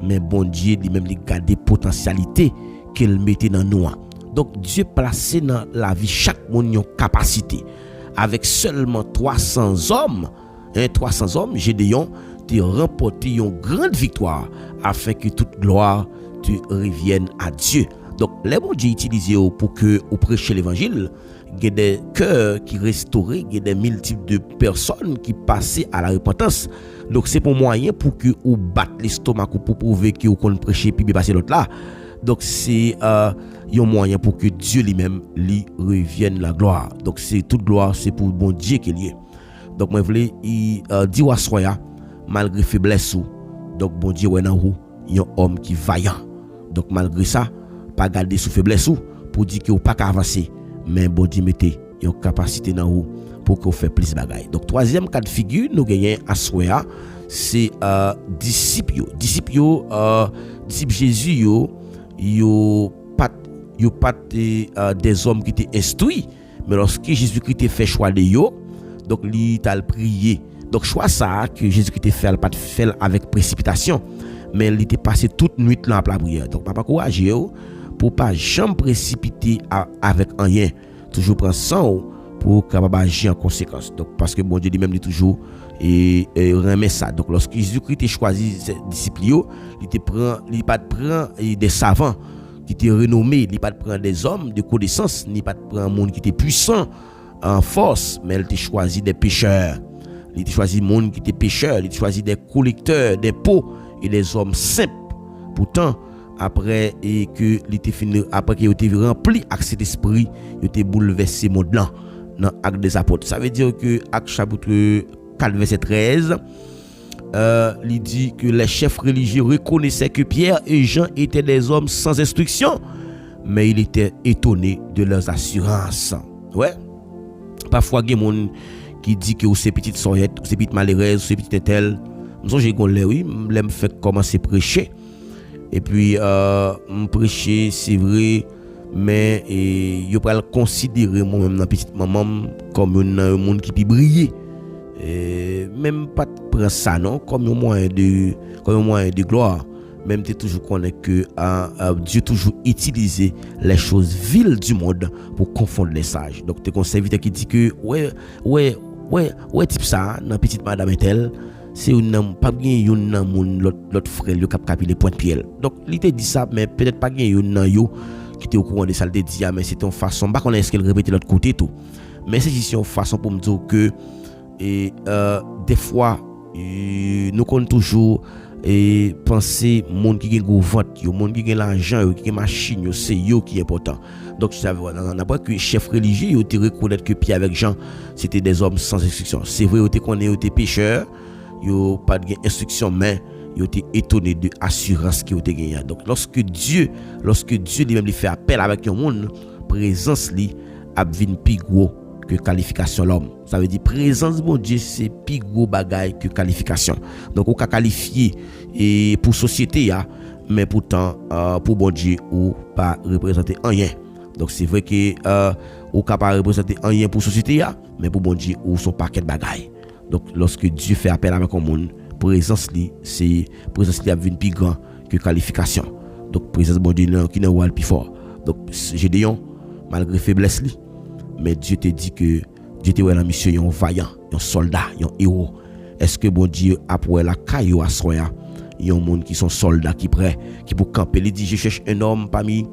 mais bon Dieu lui-même il garder potentialité qu'il mettait dans nous. Donc Dieu placé dans la vie chaque monde une capacité. Avec seulement 300 hommes, 300 hommes, Gédéon te remporté une grande victoire afin que toute gloire te revienne à Dieu. Donc les bon Dieu utilisé pour que vous prêchez l'évangile, il y a des cœurs qui restaurés, il y a des multiples de personnes qui passaient à la repentance. Donc c'est pour moyen pour que vous battez l'estomac pour prouver que vous connaissez prêcher puis passer l'autre là. Donc c'est un moyen pour que Dieu lui-même lui revienne la gloire. Donc c'est toute gloire, c'est pour bon Dieu qu'il y est. Donc moi je voulais dire à soya malgré faiblesse ou donc bon Dieu ouais dans vous, un homme qui vaillant. Donc malgré ça, pas garder sous faiblesse ou pour dire que vous pas avancer, mais bon Dieu mettez une capacité dans vous pour que vous fait plus bagaille. Donc troisième cas de figure nous gagnons à soya, c'est disciples Jésus yo pas des hommes qui étaient instruits, mais lorsque Jésus-Christ a fait choix de yo, donc il t'a prié. Donc choix ça que Jésus-Christ fait pas fait avec précipitation, mais il était passé toute nuit là en la prière. Donc papa courage pour pas jamais précipiter avec rien, toujours prendre sang pour capable agir en conséquence. Donc parce que bon Dieu lui-même dit toujours et remet ça. Donc lorsque Jésus-Christ a choisi ses disciples, il pas prend des savants qui étaient renommés, il pas prend des hommes de connaissance, ni pas prend un monde qui était puissant en force, mais il a choisi des pécheurs. Il a choisi des monde qui étaient pécheurs, il a choisi des collecteurs d'impôts et des hommes simples. Pourtant après et que il était fini, après qu'il était rempli avec cet esprit, il était bouleversé monde là dans Actes des Apôtres. Ça veut dire que Actes chapitre 4 verset 13 il dit que les chefs religieux reconnaissaient que Pierre et Jean étaient des hommes sans instruction, mais il était étonné de leurs assurances. Ouais. Parfois il y a des gens qui disent que c'est petite soyette, c'est petite malheureuse, c'est petite telle. Moi j'ai gonlé oui, me fait commencer prêcher. Et puis prêcher c'est vrai, mais je peux le considérer moi-même dans petite maman comme un monde qui peut briller. Même pas prendre ça non comme un moyen de gloire, même tu toujours connais que Dieu toujours utilisé les choses viles du monde pour confondre les sages. Donc tu conseilles qui dit que ouais type ça dans petite madame est-elle, c'est une pas bien une l'autre frère le cap les points de pied. Donc il te dit ça mais peut-être pas bien une yo qui était au courant de ça, il te dit mais c'est une façon pas connaître ce qu'elle répète de l'autre côté tout, mais c'est une façon pour me dire que et des fois nous comptons toujours et penser monde qui gagne ventre, monde qui gagne l'argent, qui gagne machine, c'est eux qui est important. Donc ça veut dire que chef religieux ils te reconnaître que Pierre avec Jean c'était des hommes sans instruction. C'est vrai ils connaît ils étaient pécheurs, ils pas de instruction mais ils étaient étonnés de assurance qu'ils ont gagné. Donc lorsque Dieu lui-même lui fait appel avec un monde, présence lui a vinn plus gros que qualification l'homme. Ça veut dire présence bon Dieu c'est plus gros bagaille que qualification. Donc on peut qualifier et pour société mais pourtant pour bon Dieu ou pas représenter rien. Donc c'est vrai que on peut pas représenter rien pour société mais pour bon Dieu ou son paquet de bagaille. Donc lorsque Dieu fait appel avec un monde, présence li a vinn plus grand que qualification. Donc présence bon Dieu qui n'a pas le plus fort. Donc Gédéon malgré faiblesse li, mais Dieu te dit que Dieu te voit la mission un vaillant, un soldat, un héros. Est-ce que bon Dieu après la caillou à soya, il y a un monde qui sont soldats qui prêt, qui pour camper, il dit je cherche un homme parmi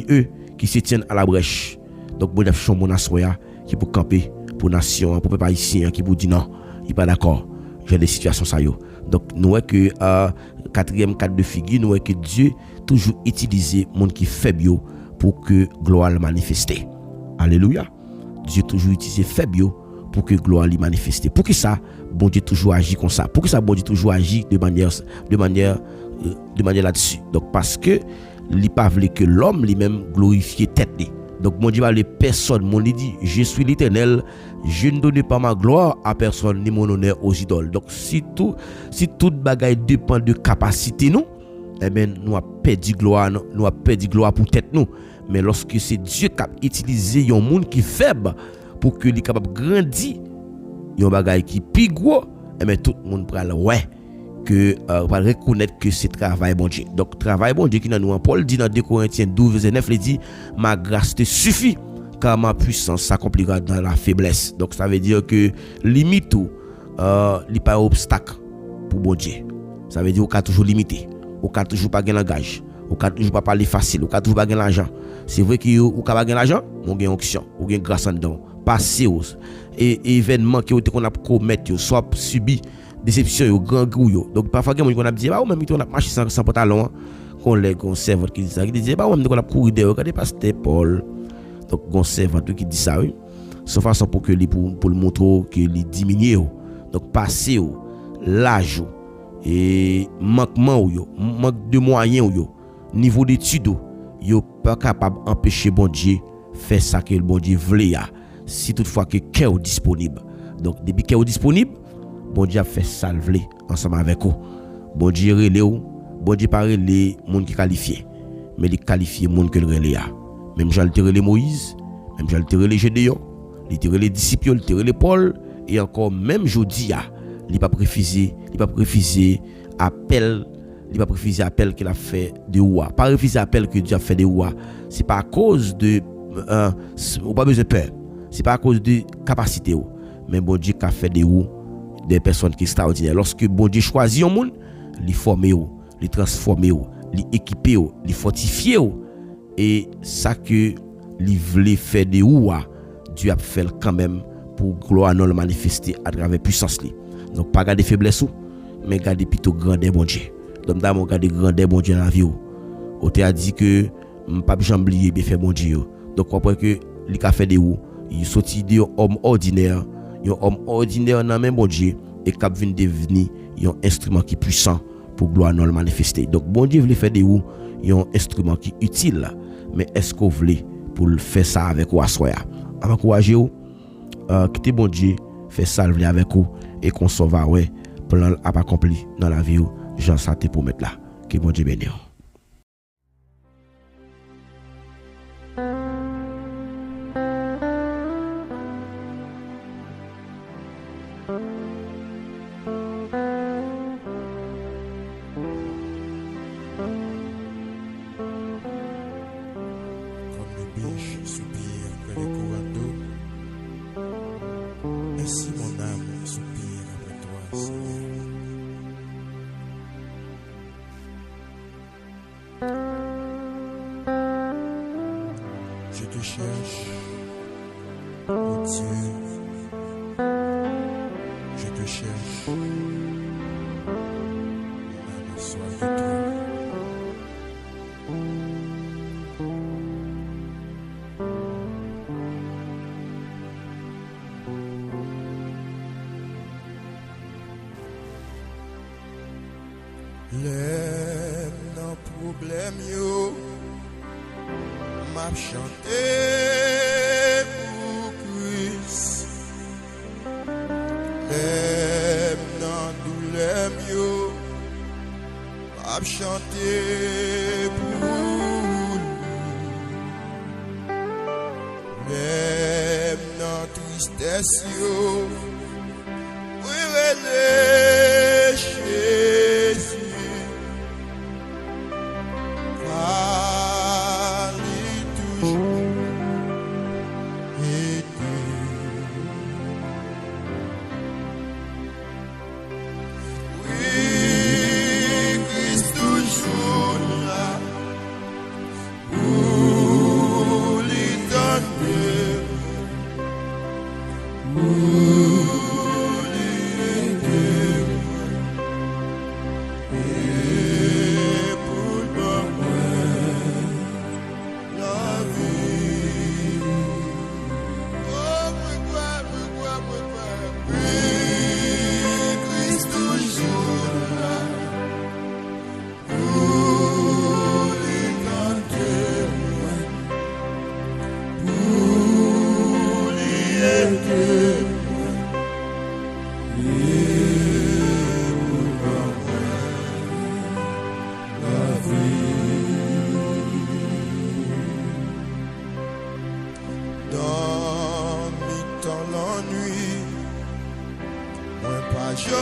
eux qui se tiennent à la brèche. Donc bon Dieu cherche mon soya qui pour camper pour nation, pour peuple haïtien qui pour dire non, il pas d'accord. J'ai des situations ça yo. Donc nous voyons que quatrième cas de figure, nous voyons que Dieu toujours utilisé monde qui faible pour que gloire le manifester. Alléluia. Dieu toujours utilisé faible pour que gloire lui manifeste. Pour que ça, bon Dieu toujours agit comme ça. Pour que ça, bon Dieu toujours agit de manière là-dessus. Donc parce que il pas voulu que l'homme lui-même glorifie tête lui. Donc mon Dieu va les personnes, mon dit je suis l'Éternel, je ne donne pas ma gloire à personne ni mon honneur aux idoles. Donc si toute bagaille dépend de capacité nous, eh ben nous a perdu gloire pour tête nous. Mais lorsque c'est Dieu qui a utilisé un monde qui est faible pour que il capable grandir, un bagaille qui plus gros, et bien tout le monde prend ouais que va reconnaître que c'est travail bon Dieu. Donc travail bon Dieu qui dans nous, Paul dit dans 2 Corinthiens 12 verset 9, il dit ma grâce te suffit car ma puissance s'accomplira dans la faiblesse. Donc ça veut dire que limite tout il pas obstacle pour bon Dieu. Ça veut dire qu'on toujours limité, on peut toujours pas gagner langage, on peut toujours pas parler facile, on peut toujours pas gagner l'argent. C'est vrai que on peut pas gagner l'argent, on gagne onction, on gagne grâce en dedans. Passer et événements qui qu'on a commettre soit subi déception yo grand grou yo. Donc parfois qu'on a dit bah même on a marché sans pantalon qu'on les conserve qui dit ça, qui dit bah même qu'on a courir dehors regardez pasteur Paul. Donc conserve qui dit ça oui. Sans façon pour que pour le montrer que il diminue. Donc passer l'âge et manquement yo, manque de moyens yo, niveau d'études yo pas capable empêcher bon Dieu faire ça que le bon Dieu voulait si toutefois que cœur disponible. Donc depuis cœur disponible, bon Dieu a fait ça le voulait ensemble avec vous. Bon Dieu relé ou, bon Dieu pas relé monde qui qualifié, mais il qualifié monde que le relé a. Même Jean le relé Moïse, même Jean le relé Gédéon, il te relé disciples, il te relé Paul et encore même Jodia, il pas refusé appel. Il va refuser appel qu'il a fait de Oua. Pas refuser appel que Dieu a fait de Oua. C'est pas à cause de ou pas besoin de peur. C'est pas à cause de capacité ou. Mais bon Dieu qui a fait de ou des personnes qui sont extraordinaires. Lorsque bon Dieu choisit un monde, il forme ou, il transforme ou, il équipe ou, il fortifie ou. Et ça que il voulait faire de Oua, Dieu a fait quand même pour gloire non le manifester à travers puissance li. Donc pas garder faiblesse ou, mais garder plutôt grandeur bon Dieu. Donc d'abord regarder grandeur bon Dieu dans la vie. On t'a dit que pas jamais oublier bien faire bon Dieu. Donc après que il a fait des ou, il sorti de homme ordinaire, un homme ordinaire dans même bon Dieu et cap vient devenir un instrument qui puissant pour gloire non le manifester. Donc bon Dieu voulait faire des ou, un instrument qui utile, mais est-ce qu'on voulait pour le faire ça avec ou assoya. Encourager ou quitter bon Dieu, faire ça avec vous et qu'on s'en va ouais plan a accompli dans la vie. Jean Santé pour mettre là. Que bon Dieu bénisse. Comme le biche soupire après les courants d'eau, ainsi mon âme soupire après toi, Seigneur. Je te cherche, oh Dieu, je te cherche, mon âme a soif de toi. Les non problème yo m'a chanté pour Christ. Les non douleur yo m'a chanté pour lui. Les non tristesse yo oui relais Jésus. Dans l'ennui, moi pas job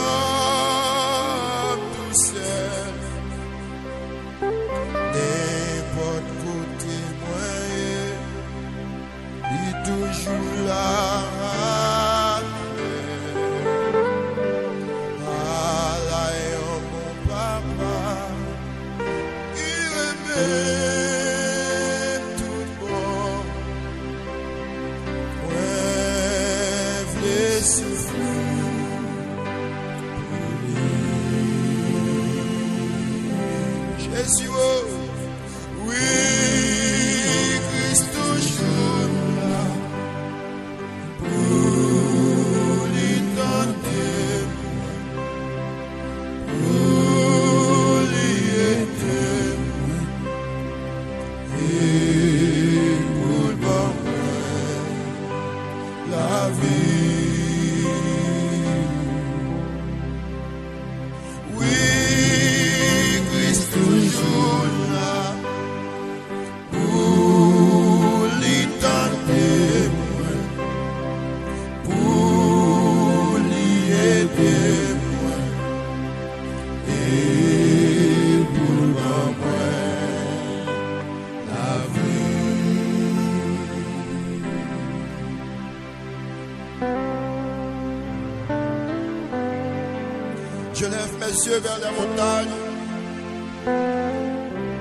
Je lève mes yeux vers les montagnes.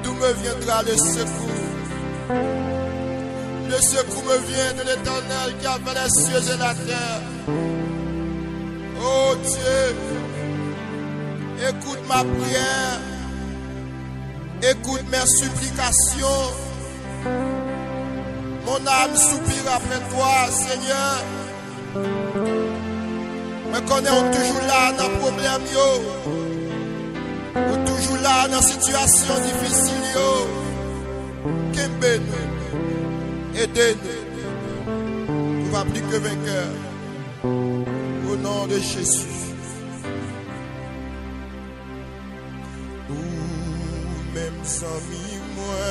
D'où me viendra le secours? Le secours me vient de l'Éternel qui a fait les cieux et la terre. Oh Dieu, écoute ma prière. Écoute mes supplications. Mon âme soupire après toi, Seigneur. Me connais, on toujours là dans le problème, yo. On toujours là dans la situation difficile, yo. Kembe-nous. Aidez-nous. Nous va plus que vainqueur. Au nom de Jésus. Même sans mi-moi,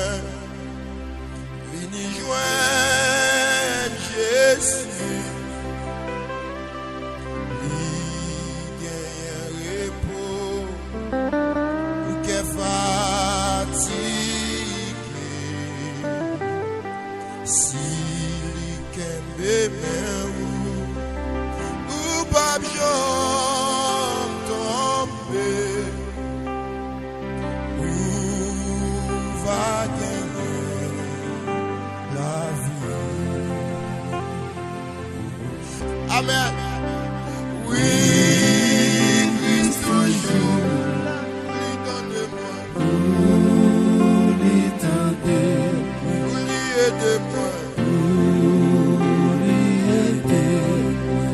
vini joindre Jésus. Li gagne repos, ou qu'est fatigué. Si li kembe men ou pas j'en tomber. Va gagner la vie. Amen. Oui, Christ toujours, lui donne-moi. Lui tendez, lui aidez-moi. Lui aidez-moi.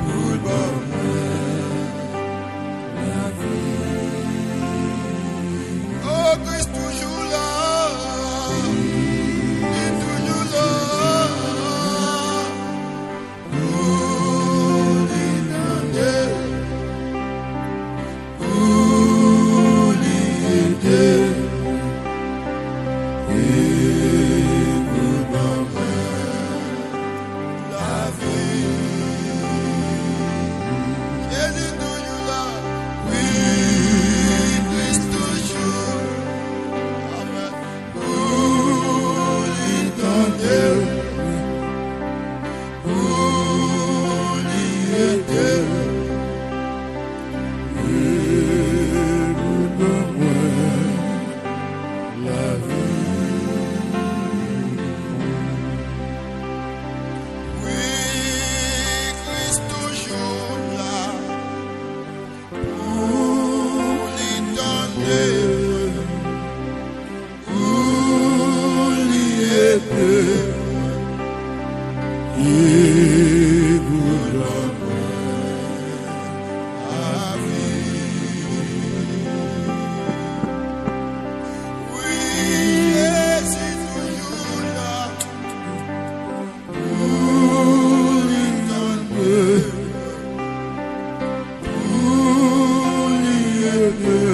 Pour moi, la vie. Oh, Christ toujours là, il est toujours là. Oh, l'idée, la vie. Il est toujours là. Oui, Christ toujours. Amen. Oh, l'idée. Oh, l'idée. La vie. Oui, Christ toujours là pour lui donner, pour lui aider. Il vous donne la vie. Oui, Jésus toujours là pour lui donner, pour lui aider.